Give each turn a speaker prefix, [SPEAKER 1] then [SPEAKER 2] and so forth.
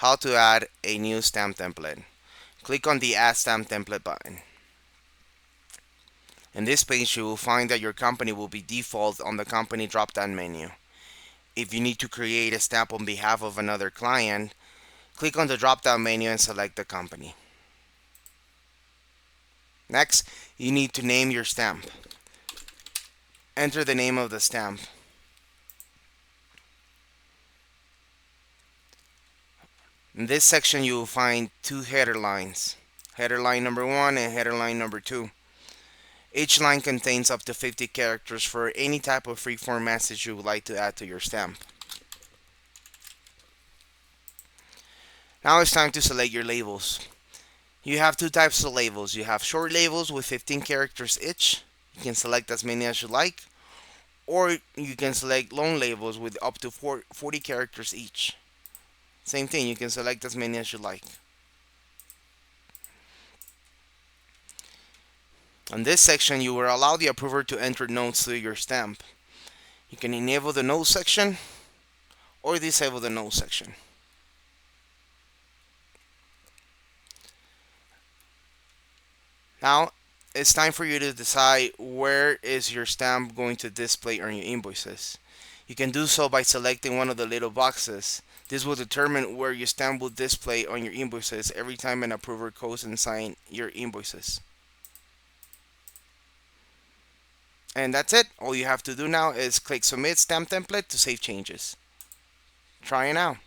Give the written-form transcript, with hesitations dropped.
[SPEAKER 1] how to add a new stamp template. Click on the Add Stamp Template button. In this page, you will find that your company will be default on the company drop-down menu. If you need to create a stamp on behalf of another client, click on the drop-down menu and select the company. Next, you need to name your stamp. Enter the name of the stamp. In this section, you will find two header lines, header line number 1 and header line number 2. Each line contains up to 50 characters for any type of freeform message you would like to add to your stamp. Now it's time to select your labels. You have two types of labels. You have short labels with 15 characters each. You can select as many as you like. Or you can select long labels with up to 40 characters each. Same thing, you can select as many as you like. On this section, you will allow the approver to enter notes to your stamp. You can enable the notes section or disable the notes section. Now, it's time for you to decide where is your stamp going to display on your invoices. You can do so by selecting one of the little boxes. This will determine where your stamp will display on your invoices every time an approver goes and signs your invoices. And that's it. All you have to do now is click Submit Stamp Template to save changes. Try it now.